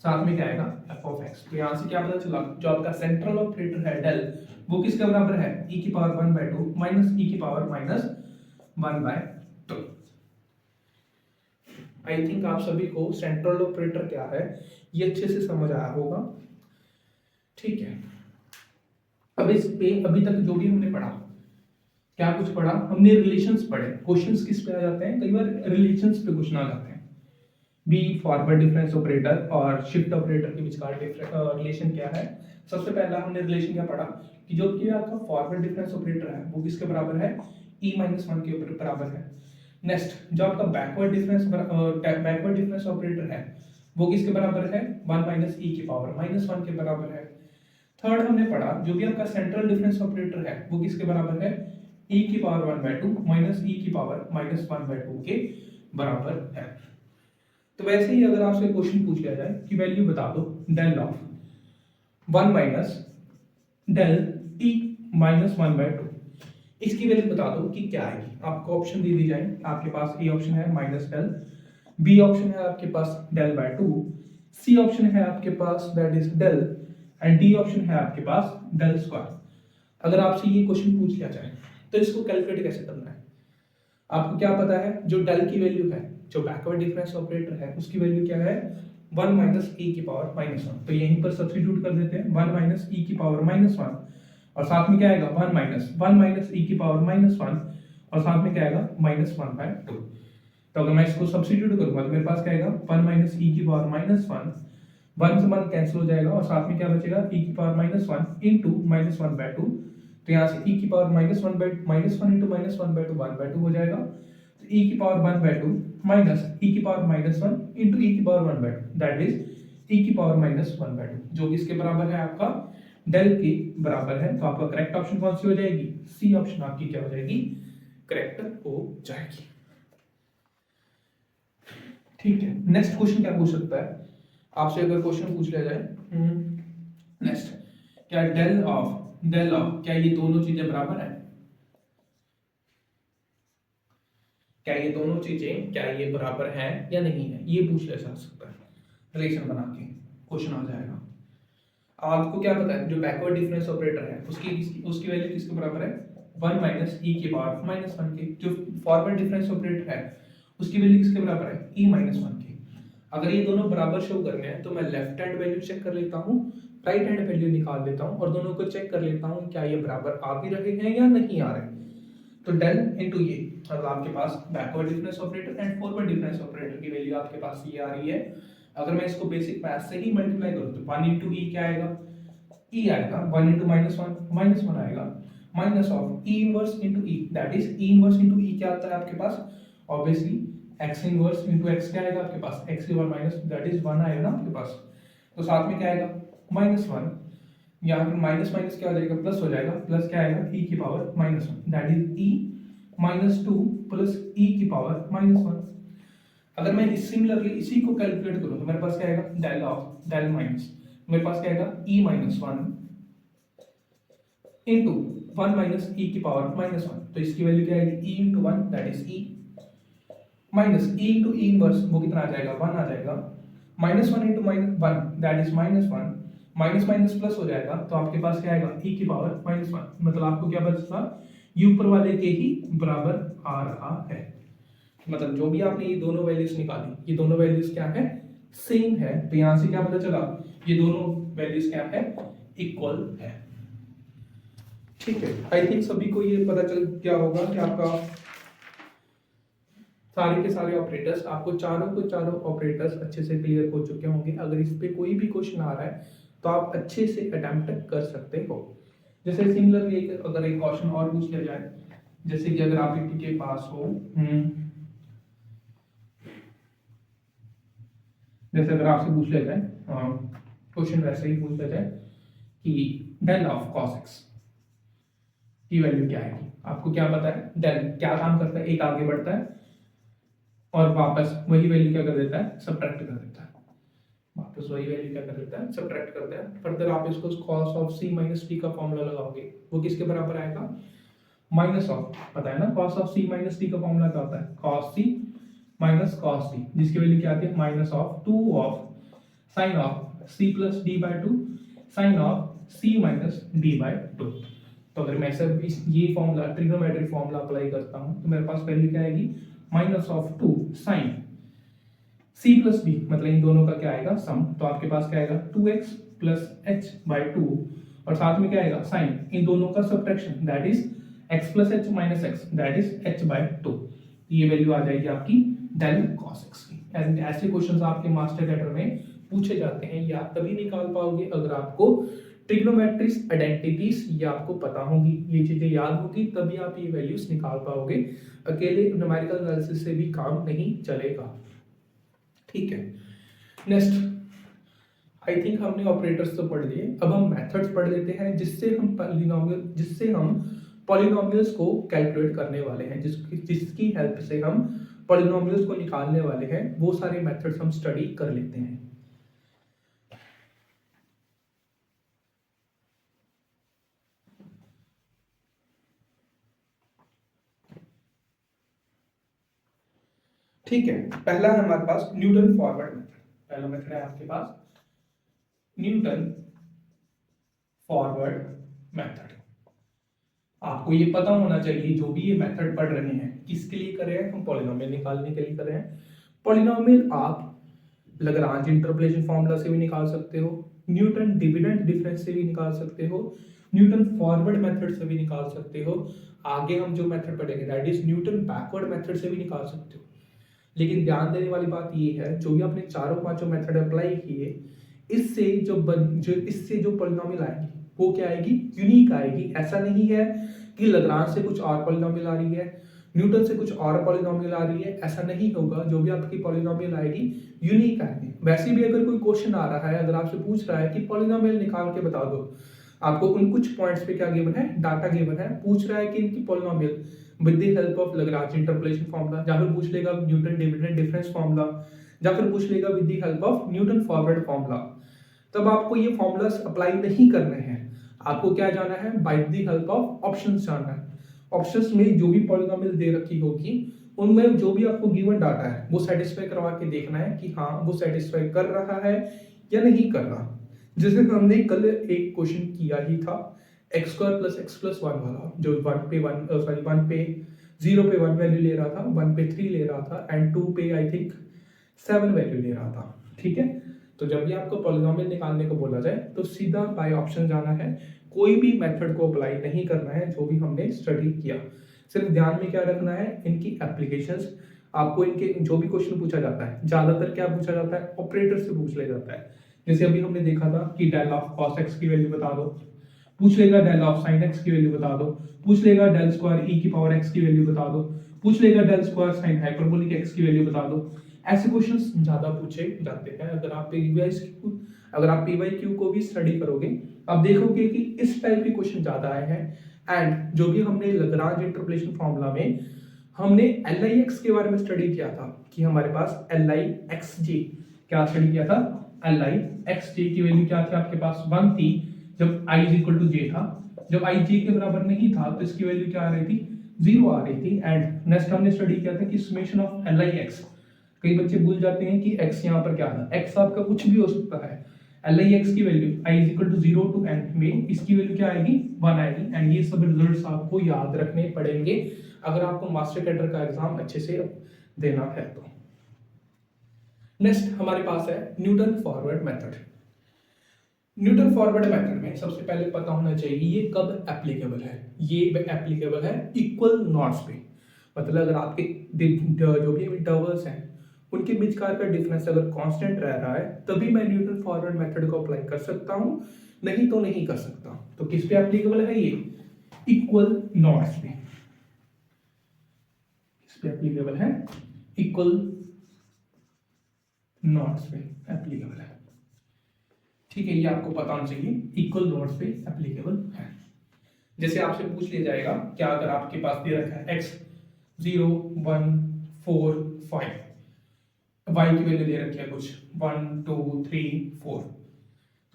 साथ में क्या आएगा f ऑफ x। तो यहाँ से क्या पता चला, जो आपका सेंट्रल ऑपरेटर है डेल, वो किसके बराबर है, e की पावर 1 बाय 2 माइनस e की power minus 1 by 2। I think आप सभी को सेंट्रल ऑपरेटर क्या है ये अच्छे से समझ आया होगा। ठीक है, अब इस पे अभी तक जो भी हमने पढ़ा, क्या कुछ पढ़ा हमने, रिलेशंस पढ़े। क्वेश्चंस किस पे आ जाते हैं, कई बार रिलेशंस पे क्वेश्चन आ जाते हैं। बी फॉरवर्ड डिफरेंस ऑपरेटर और शिफ्ट ऑपरेटर के बीच का रिलेशन क्या है। सबसे पहला हमने रिलेशन क्या पढ़ा कि जो कि आपका फॉरवर्ड डिफरेंस ऑपरेटर है वो किसके बराबर है, e माइनस 1 के बराबर है। नेक्स्ट जो आपका बैकवर्ड डिफरेंस ऑपरेटर है वो किसके बराबर है, 1 माइनस e की पावर माइनस 1 के बराबर है। थर्ड हमने पढ़ा जो भी आपका सेंट्रल डिफरेंस ऑपरेटर है वो किसके बराबर है, e की पावर 1 बाय 2 माइनस e की पावर माइनस 1 बाय 2 के बराबर है। तो वैसे ही अगर आपसे क्वेश्चन पूछ लिया जाए कि वैल्यू बता दो del of 1 minus del e minus 1 by 2, इसकी वैल्यू बता दो कि क्या आएगी। आपको ऑप्शन दे दी जाए, आपके पास ए ऑप्शन है माइनस डेल, बी ऑप्शन है आपके पास डेल बाय 2, सी ऑप्शन है आपके पास that is del, and D option है आपके पास डेल स्क्वायर। अगर आपसे ये क्वेश्चन पूछ लिया जाए तो इसको कैलकुलेट कैसे करना है, आपको क्या पता है, जो डेल की वैल्यू है, जो बैकवर्ड डिफरेंस ऑपरेटर है उसकी वैल्यू क्या है, 1 माइनस e की पावर माइनस 1। तो यहीं पर सब्स्टिट्यूट कर देते हैं 1 माइनस e की पावर माइनस 1, और साथ में क्या आएगा 1 माइनस e की पावर माइनस 1, और साथ में क्या आएगा माइनस 1 बाय 2। तो अगर मैं इसको सब्स्टिट्यूट करूंगा तो मेरे पास क्या आएगा 1 माइनस e की पावर माइनस 1, 1 से 1 कैंसिल हो जाएगा, और साथ में क्या बचेगा e की power minus 1 into minus 1 by 2। तो यहाँ से e की power minus 1 by minus 1 into minus 1 by 2 1 by 2 हो जाएगा। तो e की पावर 1 बाय 2 माइनस e की पावर माइनस 1 इंटू e की power 1 by 2 that is e की पावर माइनस 1/2, जो किसके बराबर है आपका डेल के बराबर है। तो आपका करेक्ट ऑप्शन कौन सी हो जाएगी, सी ऑप्शन आपकी क्या हो जाएगी, करेक्ट हो जाएगी। ठीक है, नेक्स्ट क्वेश्चन क्या पूछ सकता है आपसे, अगर क्वेश्चन पूछ लिया जाए नेक्स्ट, क्या डेल ऑफ क्या ये दोनों चीजें बराबर है, क्या ये दोनों चीजें क्या ये बराबर है या नहीं है, ये पूछ लिया जा सकता है। रिलेशन बना के क्वेश्चन आ जाएगा। आपको क्या पता है, जो बैकवर्ड डिफरेंस ऑपरेटर है उसकी उसकी वैल्यू किसके बराबर है, 1 माइनस ई की पावर माइनस 1 के। जो फॉरवर्ड डिफरेंस ऑपरेटर है उसकी वैल्यू किसके बराबर है, ई माइनस 1 के। अगर ये दोनों बराबर शो करने हैं तो मैं लेफ्ट हैंड वैल्यू चेक कर लेता हूँ, राइट हैंड वैल्यू निकाल लेता हूँ और दोनों को चेक कर लेता हूँ क्या ये बराबर आ भी रहे हैं या नहीं आ रहे। तो डेल इनटू ये, मतलब आपके पास backward difference operator and forward difference operator की वैल्यू आपके पास ये आ रही है। अगर मैं इसको बेसिक मैथ से ही मल्टीप्लाई करूँ तो 1 इंटू ई क्या आएगा, ई आएगा, 1 इंटू माइनस वन आएगा, minus of E inverse into E, that is E inverse into E क्या आता है आपके पास, obviously X inverse into X क्या आएगा आपके पास, एक्स की पावर माइनस दैट इज 1 आएगा ना आपके पास। तो साथ में क्या आएगा -1, यहाँ पर माइनस माइनस क्या हो जाएगा, प्लस हो जाएगा, प्लस क्या आएगा ई की power -1 that is E -2 plus E की पावर -1। अगर मैं सिमिलरली इसी को कैलकुलेट करूं तो मेरे पास क्या आएगा, डेल ऑफ डेल माइनस, मेरे पास क्या आएगा ई -1 इंटू 1 माइनस ई की पावर -1। तो इसकी वैल्यू क्या आएगी, E into 1 that is E, minus E into E inverse वो कितना आ जाएगा, 1 आ जाएगा, -1 into -1 that is -1, minus minus plus हो जाएगा तो आपके पास क्या आएगा ई की पावर -1। मतलब आपको क्या बचता, ये ऊपर वाले के ही बराबर आ रहा है। मतलब जो भी आपने ये दोनों वैल्यूज निकाली, ये दोनों वैल्यूज क्या है, सेम है। तो यहां से क्या पता चला, ये दोनों वैल्यूज क्या है, इक्वल है। ठीक है, आई थिंक सभी को ये पता चल गया होगा कि आपका सारे के सारे ऑपरेटर्स, आपको चारों को चारों ऑपरेटर्स अच्छे से क्लियर हो चुके होंगे। अगर इस पे कोई भी क्वेश्चन आ रहा है तो आप अच्छे से अटेम्प्ट कर सकते हो। जैसे सिमिलरली अगर एक क्वेश्चन और पूछ लिया जाए, जैसे कि अगर आप के पास हो जैसे अगर आपसे पूछ लिया जाए क्वेश्चन वैसे ही पूछ लिया जाए कि डेल ऑफ cos x की वैल्यू क्या है, आपको क्या पता है डेल क्या काम करता है, एक आगे बढ़ता है और वापस वही वैल्यू क्या कर देता है, सब्ट्रैक्ट कर देता है, वापस वही वैल्यू क्या कर देता है, सब्ट्रैक्ट करता है। फर्दर आप इसको cos of c minus t का फॉर्मूला लगाओगे, वो किसके बराबर आएगा, माइनस ऑफ, पता है ना cos of c minus t का फॉर्मूला क्या होता है, cos c minus cos t, जिसकी वैल्यू क्या आती है, minus of 2 of sine of c plus d by 2 sine of c minus d by 2। तो अगर मैं सब ये फॉर्मूला ट्रिग्नोमेट्रिक फॉर्मूला अप्लाई करता हूं तो मेरे पास वैल्यू क्या आएगी, minus of 2 sine c plus d, मतलब इन दोनों का क्या आएगा सम। तो आपके पास क्या आएगा 2x प्लस h बाय 2 और साथ में क्या आएगा साइन इन दोनों का subtraction that is x plus h minus x that is h by 2। ये वैल्यू आ जाएगी आपकी डेल cos x की। एंड ऐसे क्वेश्चंस आपके मास्टर कैडर में पूछे जाते हैं, ये आप तभी निकाल पाओगे अगर आपको ट्रिग्नोमेट्रिक्स आइडेंटिटीज ये आपको पता होंगी, ये चीजें याद होगी, तभी आप ये वैल्यूज निकाल पाओगे। अकेले न्यूमेरिकल एनालिसिस से भी काम नहीं चलेगा। ठीक है, नेक्स्ट आई थिंक हमने ऑपरेटर्स तो पढ़ लिए, अब हम मेथड्स पढ़ लेते हैं जिससे हम पॉलिनोमियल्स को कैलकुलेट करने वाले हैं, जिसकी हेल्प से हम पॉलिनोमियल्स को निकालने वाले हैं। वो सारे मेथड्स हम स्टडी कर लेते हैं। ठीक है, पहला है हमारे पास न्यूटन फॉरवर्ड मेथड। पहला मेथड है आपके पास न्यूटन फॉरवर्ड मेथड। आपको ये पता होना चाहिए जो भी ये मेथड पढ़ रहे हैं किसके लिए कर रहे हैं, हम पॉलिनोमियल निकालने के लिए कर रहे हैं। पॉलिनोमियल आप लैग्रांज इंटरपोलेशन फार्मूला से भी निकाल सकते हो, न्यूटन डिविडेंड डिफरेंस से भी निकाल सकते हो, न्यूटन फॉरवर्ड मेथड से भी निकाल सकते हो। आगे हम जो मेथड पढ़ेंगे that is Newton backward method से भी निकाल सकते हो। लेकिन ध्यान देने वाली बात ये है, जो भी आपने चारों पांचों मेथड अप्लाई किए, इससे जो पॉलिनोमियल आएगी वो क्या आएगी, यूनिक आएगी। ऐसा नहीं है कि लैग्रांज से कुछ और पॉलिनोमियल आ रही है, न्यूटन से कुछ और पॉलिनोमियल आ रही है, ऐसा नहीं होगा। जो भी आपकी पॉलिनोमियल आएगी यूनिक आएगी। वैसे भी अगर कोई क्वेश्चन आ रहा है, अगर आपसे पूछ रहा है कि पॉलिनोमियल निकाल के बता दो, आपको उन कुछ पॉइंट्स पे क्या गिवन है, डाटा गिवन है, पूछ रहा है कि इनकी polynomial with the help of Lagrange interpolation formula, या फिर पूछ लेगा न्यूटन डिविडेंड डिफरेंस फार्मूला, या फिर पूछ लेगा with the help of Newton forward formula, तब आपको ये फॉर्मूलास अप्लाई नहीं करने हैं। आपको क्या जाना है, by the help of options जाना है। ऑप्शंस में जो भी पॉलिनोमियल दे रखी होगी उनमें जो भी आपको गिवन डाटा है वो सेटिस्फाई करवा के देखना है कि हाँ वो सेटिस्फाई कर रहा है या नहीं कर रहा। जैसे हमने कल एक क्वेश्चन किया ही था x square plus x plus one वाला, जो वन पे 0 पे 1 वैल्यू ले रहा था, 1 पे 3 ले रहा था, एंड 2 पे आई थिंक 7 वैल्यू ले रहा था। ठीक है, तो जब भी आपको पॉलिनोमियल निकालने को बोला जाए तो सीधा बाय ऑप्शन जाना है, कोई भी मेथड को अप्लाई नहीं करना है जो भी हमने स्टडी किया। सिर्फ ध्यान में क्या रखना है, इनकी एप्लीकेशंस। आपको इनके जो भी क्वेश्चन पूछा जाता है ज्यादातर क्या पूछा जाता है, ऑपरेटर से पूछ लिया जाता है। जैसे अभी हमने देखा था कि डेल ऑफ कॉस एक्स की वैल्यू बता दो, पूछ लेगा डेल ऑफ साइन एक्स की वैल्यू बता दो, पूछ लेगा डेल स्क्वायर ई की पावर एक्स की वैल्यू बता दो, पूछ लेगा del square sine hyperbolic x की वैल्यू बता दो। ऐसे क्वेश्चंस ज्यादा पूछे जाते हैं। अगर आप पीवाईक्यू को भी स्टडी करोगे, आप देखोगे कि इस टाइप के क्वेश्चन ज्यादा आए हैं। एंड जो भी हमने लैग्रांज इंटरपोलेशन फार्मूला में हमने एल आई एक्स के बारे में स्टडी किया था कि हमारे पास एल आई एक्स जे, क्या स्टडी किया था, एल आई एक्स जे की वैल्यू क्या थी आपके पास 1 थी जब i इज इक्वल टू जे था। जब i j के बराबर नहीं था तो इसकी वैल्यू क्या आ रही थी, 0 आ रही थी। एंड नेक्स्ट हमने स्टडी किया था कि summation of L I x, कई बच्चे भूल जाते हैं कि x यहाँ पर क्या था, x आपका कुछ भी हो सकता है। एल आई एक्स की value i is equal to 0 to n में इसकी वैल्यू क्या आएगी, 1 आएगी। एंड ये सब रिजल्ट्स आपको याद रखने पड़ेंगे अगर आपको मास्टर कैडर का एग्जाम अच्छे से देना है तो। नेक्स्ट हमारे पास है Newton forward method. Newton forward method में सबसे पहले पता होना चाहिए ये कब एप्लीकेबल है। ये एप्लीकेबल है इक्वल नॉट्स पे, मतलब अगर आपके जो भी इंटरवल्स हैं उनके बीचकार का डिफरेंस अगर कांस्टेंट रह रहा है तभी मैं न्यूटन फॉरवर्ड मेथड को अप्लाई कर सकता हूं, नहीं तो नहीं कर सकता। तो किस पे एप्लीकेबल है ये, इक्वल नॉट्स पे। किस पे एप्लीकेबल है, इक्वल नॉट्स पे एप्लीकेबल है। ठीक है, ये आपको पता होना चाहिए इक्वल नॉट्स पे एप्लीकेबल है। जैसे आपसे पूछ लिया जाएगा क्या, अगर आपके पास दे रखा है x 0 1 4 5, y की वैल्यू दे रखी है कुछ 1 2 3 4,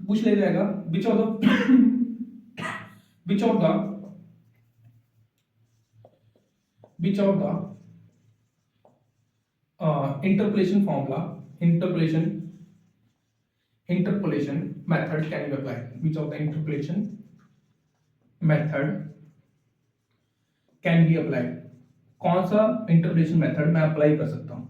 तो पूछ लिया जाएगा विच of the interpolation formula interpolation method can be applied, which of the interpolation method can be applied, कौन सा इंटरपोलेशन मेथड मैं अप्लाई कर सकता हूं।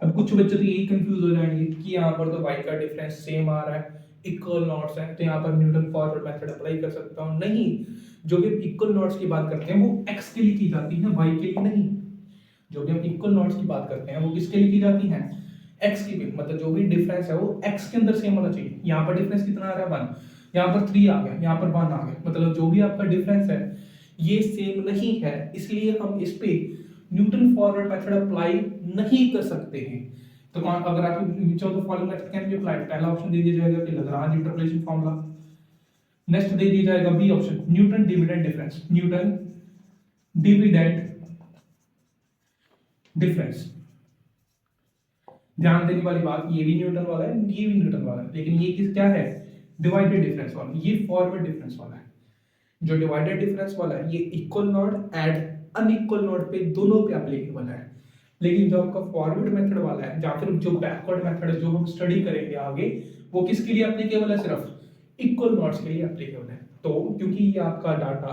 अब कुछ बच्चे तो यही कंफ्यूज हो जाएंगे कि यहाँ पर तो y का डिफरेंस सेम आ रहा है, इक्वल नॉट्स है, तो यहाँ पर न्यूटन फॉरवर्ड मेथड अप्लाई कर सकता हूं। नहीं, जो भी इक्वल नॉट्स की बात करते हैं वो x के लिए की जाती है, y के लिए नहीं। जो भी हम इक्वल नॉट्स की बात करते हैं वो किसके लिए की जाती है, x की भी, मतलब जो भी डिफरेंस है वो x के अंदर सेम होना चाहिए। यहाँ पर डिफरेंस कितना आ रहा है 1, यहाँ पर 3 आ गया, यहाँ पर 1 आ गया, मतलब जो भी आपका डिफरेंस है ये सेम नहीं है, इसलिए हम इस पे न्यूटन फॉरवर्ड मेथड अप्लाई नहीं कर सकते हैं। तो कौन, अगर आप which of the following method can be applied, पहला ऑप्शन दे दिया जाएगा कि लैग्रांज इंटरपोलेशन फार्मूला, नेक्स्ट दे दिया जाएगा B option Newton dividend difference, Newton dividend difference. ध्यान देने वाली बात, ये भी न्यूटन वाला है, ये भी न्यूटन वाला है, लेकिन ये किस क्या है, डिवाइडेड डिफरेंस वाला, ये फॉरवर्ड डिफरेंस वाला है। जो डिवाइडेड डिफरेंस वाला है ये equal not and unequal not पे दोनों पे एप्लीकेबल है। लेकिन जो आपका फॉरवर्ड मेथड वाला है या फिर जो बैकवर्ड मेथड है जो हम स्टडी करेंगे आगे, वो किसके लिए एप्लीकेबल है, सिर्फ इक्वल नॉट्स के लिए एप्लीकेबल है। तो क्योंकि ये आपका डाटा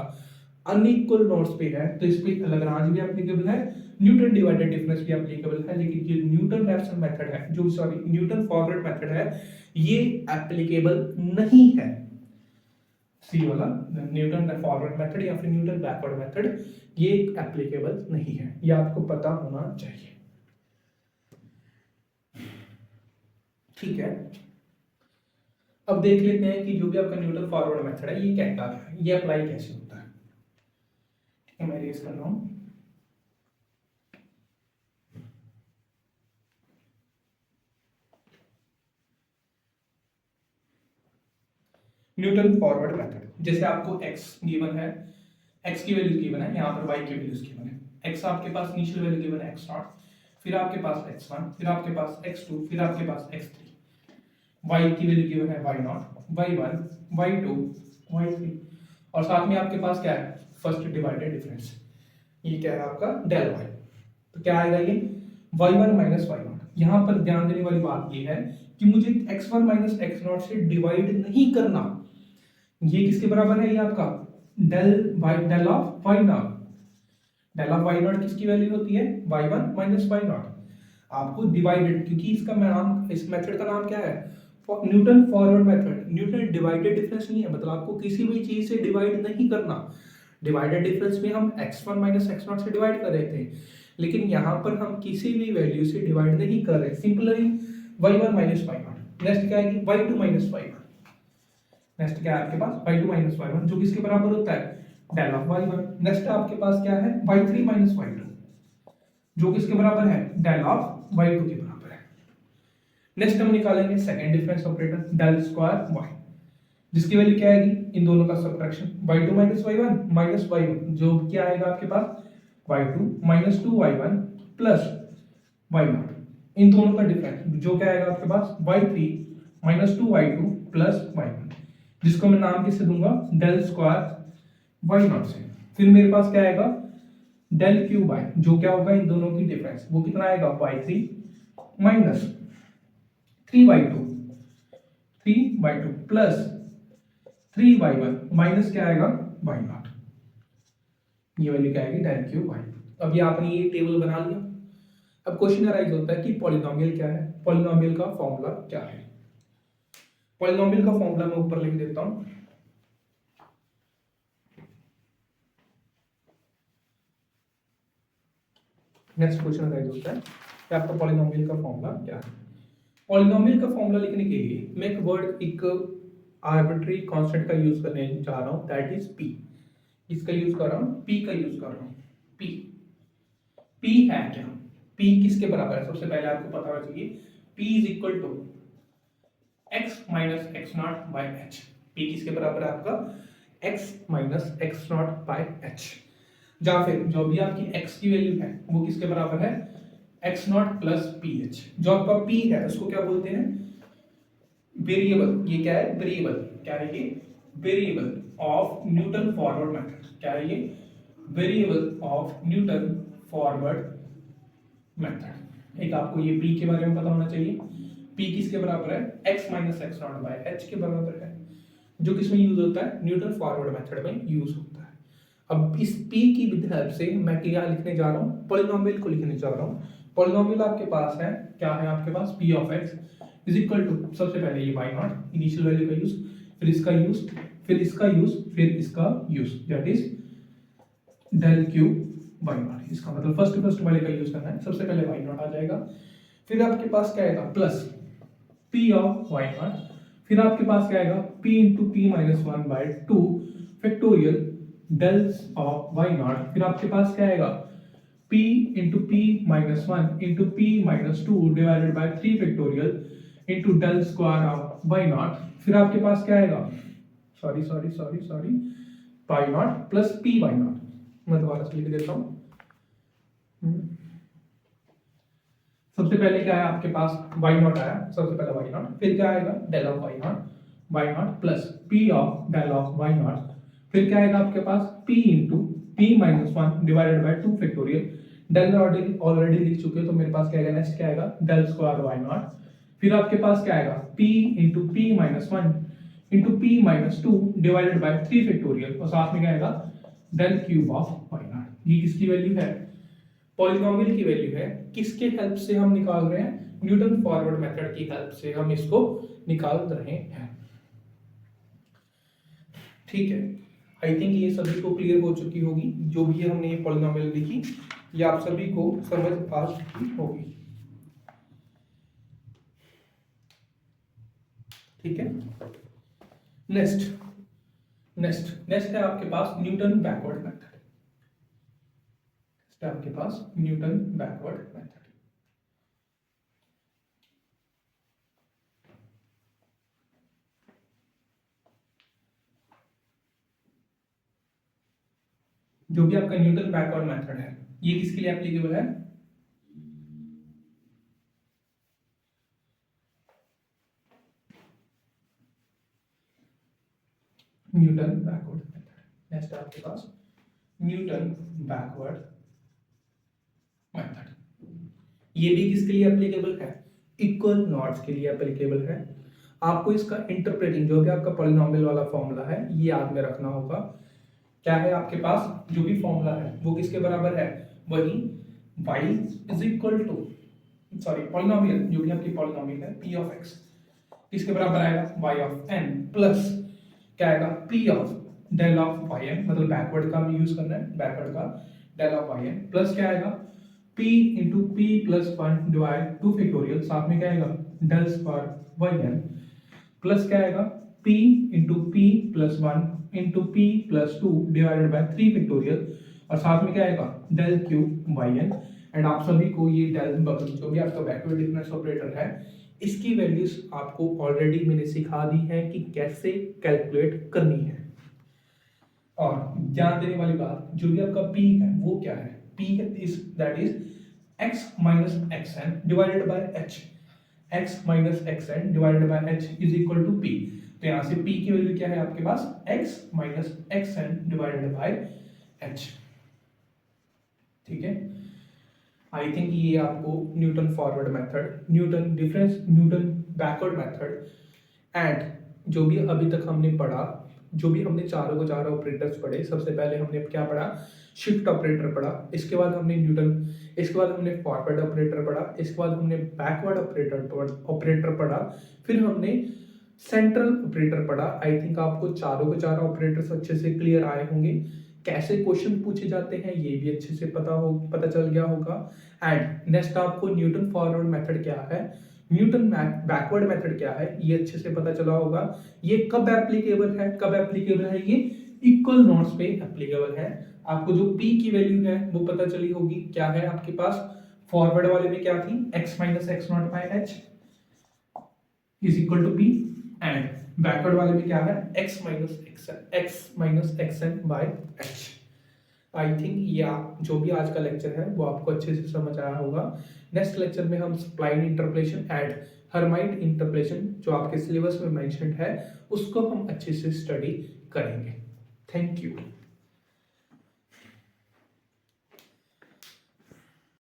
अनइक्वल नोड्स पे है तो इस पे लैग्रांज भी एप्लीकेबल है, न्यूटन डिवाइडेड डिफरेंस भी एप्लीकेबल है। लेकिन ये न्यूटन रैप्सन मेथड है, जो सॉरी न्यूटन फॉरवर्ड मेथड है, ये एप्लीकेबल नहीं है। सी वाला न्यूटन फॉरवर्ड मेथड या फिर न्यूटन बैकवर्ड मेथड ये एप्लीकेबल नहीं है, ये आपको पता होना चाहिए। ठीक है, अब देख लेते हैं कि जो भी आपका न्यूटन फॉरवर्ड मेथड है ये कहता है, ये अप्लाई कैसे होता है। मैं रेज कर रहा हूँ। न्यूटन फॉरवर्ड मेथड, जैसे आपको x गिवन है, x की वैल्यू गिवन है, यहाँ पर y की वैल्यूज गिवन है। x आपके पास इनिशियल वैल्यू गिवन है x0, फिर आपके पास x1, फिर आपके पास x2, फिर आपके पास x3, y की वैल्यू गिवन है y0, y1, y2, y3, और साथ में आपके पास क्या है, फर्स्ट डिवाइडेड डिफरेंस, ये क्या है आपका डेल y। तो क्या आएगा ये y1 माइनस y0। यहाँ पर ध्यान देने वाली बात ये है कि मुझे x1 माइनस x0 से डिवाइड नहीं करना। ये किसके बराबर है, ये आपका del of y0। Del of y0 किसकी वैल्यू होती है, y1 माइनस y0। आपको डिवाइडेड, क्योंकि इसका नाम, इस मेथड का नाम क्या है, Newton forward method. Newton divided difference नहीं है, मतलब आपको किसी भी चीज से डिवाइड नहीं करना। डिवाइडेड डिफरेंस में हम x1 माइनस x0 से डिवाइड कर रहे थे, लेकिन यहाँ पर हम किसी भी वैल्यू से डिवाइड नहीं कर रहे, simply y1 minus y0। Next क्या है, y2 माइनस y1। नेक्स्ट क्या है आपके पास, y2 माइनस y1, जो किसके बराबर होता है, डेल ऑफ y1। नेक्स्ट आपके पास क्या है, y3 माइनस y2, जो किसके बराबर है, डेल ऑफ y2 के बराबर है। नेक्स्ट हम निकालेंगे second difference operator, del square y, जिसकी वैल्यू क्या आएगी, इन दोनों का subtraction, y2 minus y1 minus y1, जो क्या आएगा आपके पास, y2 minus 2y1 plus y0, इन दोनों का डिफरेंस, जो क्या आएगा आपके पास, y3 minus 2y2 plus y1, जिसको मैं नाम किससे दूंगा, डेल स्क्वायर y0 से। फिर मेरे पास क्या आएगा, डेल क्यू बाय, जो क्या होगा इन दोनों की डिफरेंस, वो कितना आएगा, y3 minus 3y2 plus 3y1 minus क्या आएगा, y0। ये वैल्यू क्या आएगी, डेल क्यू बाय। अब ये आपने ये टेबल बना लिया। अब क्वेश्चन अराइज होता है कि पॉलिनोमियल क्या है, पॉलिनोमियल का फॉर्मूला क्या है। पॉलिनोमियल का फॉर्मूला मैं ऊपर लिख देता हूं। नेक्स्ट क्वेश्चन अराइज होता है कि आपका पॉलिनोमियल का फॉर्मूला क्या है। पॉलिनोमियल का फॉर्मूला लिखने के लिए मैं एक वर्ड, एक आर्बिट्री कांस्टेंट का यूज करने जा रहा हूं, दैट इज p। इसका यूज कर रहा हूं, p का यूज कर रहा हूं। p है क्या, p किसके बराबर है, सबसे पहले आपको पता होना चाहिए, p is equal to x minus x naught by h. p किसके बराबर है आपका, x minus x naught by h, या फिर जो भी आपकी x की वैल्यू है वो किसके बराबर है, x naught plus P H. जो आपका p है उसको क्या बोलते हैं, वेरिएबल। ये क्या है, वेरिएबल। क्या है ये, variable of Newton forward method. क्या है ये, variable of Newton forward method. एक आपको ये p के बारे में पता होना चाहिए, p किसके बराबर है, x minus x not by H के बराबर है, जो किसमें यूज होता है, न्यूटन फॉरवर्ड मेथड में यूज होता है। अब इस p की हेल्प से मैं क्या लिखने जा रहा हूँ, पॉलिनोमियल को लिखने जा रहा हूँ। पॉलिनोमियल आपके पास है, क्या है आपके पास, p of x is equal to, सबसे पहले ये y0 इनिशियल वैल्यू का यूज, फिर इसका यूज, फिर इसका यूज, फिर इसका use, that is del q y0। इसका मतलब फर्स्ट वाले का यूज करना है, सबसे पहले y0 आ जाएगा, फिर आपके पास क्या आएगा, प्लस p ऑफ y0, फिर आपके पास क्या आएगा, p into p minus 1/2 factorial del of y0, फिर आपके पास क्या आएगा, p into p minus 1 into p minus 2 divided by 3 factorial into del square of y0, फिर आपके पास क्या आएगा, sorry y0 plus p y0। मैं दोबारा से लिख देता हूँ। सबसे पहले क्या है आपके पास, y0 आया, सबसे पहले y0, फिर क्या आएगा, del of y0 plus p of del of y0, फिर क्या आएगा आपके पास, p into p minus 1 divided by 2 factorial, del already लिख चुके हो, तो मेरे पास क्या आएगा, नेक्स्ट क्या आएगा, डेल स्क्वायर y0, फिर आपके पास क्या आएगा, p into p minus 1 into p minus 2 divided by 3 factorial, और साथ में क्या आएगा, डेल क्यूब ऑफ y0। ये किसकी वैल्यू है, पॉलिनोमियल की वैल्यू है। किसके हेल्प से हम निकाल रहे हैं, न्यूटन फॉरवर्ड मेथड की हेल्प से हम इसको निकाल रहे हैं। ठीक है, आई थिंक ये सभी को क्लियर हो चुकी होगी, जो भी हमने ये पॉलिनोमियल लिखी, ये आप सभी को समझ आ चुकी होगी। ठीक है, नेक्स्ट है आपके पास न्यूटन बैकवर्ड मेथड। है आपके पास न्यूटन बैकवर्ड मेथड। जो भी आपका न्यूटन बैकवर्ड मेथड है ये किसके लिए एप्लीकेबल है? Newton backward method. नेक्स्ट है आपके पास न्यूटन बैकवर्ड मेथड। ये भी किसके लिए एप्लीकेबल है? इक्वल नॉट्स के लिए एप्लीकेबल है। आपको इसका इंटरप्रेटिंग जो भी आपका पॉलिनोमियल वाला फॉर्मूला है ये याद में रखना होगा। क्या है आपके पास जो भी फॉर्मूला है वो किसके बराबर है? वही y is equal to polynomial जो भी आपकी पॉलिनोमियल है p ऑफ x किसके बराबर आएगा? y ऑफ n प्लस क्या आएगा? p of del of yn, मतलब बैकवर्ड का हमें यूज करना है, बैकवर्ड का डेल ऑफ yn प्लस क्या आएगा? p into p plus 1 divide 2 factorial, साथ में क्या आएगा? डेल स्क्वायर yn प्लस क्या आएगा? p into p plus 1 into p plus 2 divided by 3 factorial और साथ में क्या आएगा? Del cube yn। एंड आप सभी को ये डेल बगल जो भी आपका बैकवर्ड डिफरेंस ऑपरेटर है इसकी वैल्यूज आपको ऑलरेडी मैंने सिखा दी है कि कैसे कैलकुलेट करनी है। और ध्यान देने वाली बात, जो भी आपका p है वो क्या है? p is that is x minus xn divided by h। x minus xn divided by h is equal to p। तो यहाँ से p की वैल्यू क्या है आपके पास? x minus xn divided by h। ठीक है, आई थिंक ये आपको Newton forward method, Newton difference, Newton backward method and जो भी अभी तक हमने पढ़ा, जो भी हमने चारों को चारों ऑपरेटर्स पढ़े। सबसे पहले हमने क्या पढ़ा? शिफ्ट ऑपरेटर पढ़ा, इसके बाद हमने न्यूटन, इसके बाद हमने फॉरवर्ड ऑपरेटर पढ़ा, इसके बाद हमने बैकवर्ड ऑपरेटर पढ़ा, फिर हमने सेंट्रल ऑपरेटर पढ़ा। आई थिंक आपको चारों के चारों ऑपरेटर्स अच्छे से क्लियर आए होंगे। कैसे क्वेश्चन पूछे जाते हैं ये भी अच्छे से पता चल गया होगा। एंड नेक्स्ट आपको न्यूटन फॉरवर्ड मेथड क्या है, न्यूटन बैकवर्ड मेथड क्या है ये अच्छे से पता चला होगा। ये कब एप्लीकेबल है? कब एप्लीकेबल है? ये इक्वल नॉट्स पे एप्लीकेबल है। आपको जो p की वैल्यू है वो पता चली होगी। क्या है आपके पास? फॉरवर्ड वाले में क्या थी? x minus x naught by h is equal to p and backward वाले में क्या है? x minus x n by h. I think या जो भी आज का लेक्चर है वो आपको अच्छे से समझ आया होगा। नेक्स्ट लेक्चर में हम spline interpolation and Hermite interpolation जो आपके सिलेबस में मेंशन्ड है उसको हम अच्छे से स्टडी करेंगे। Thank you.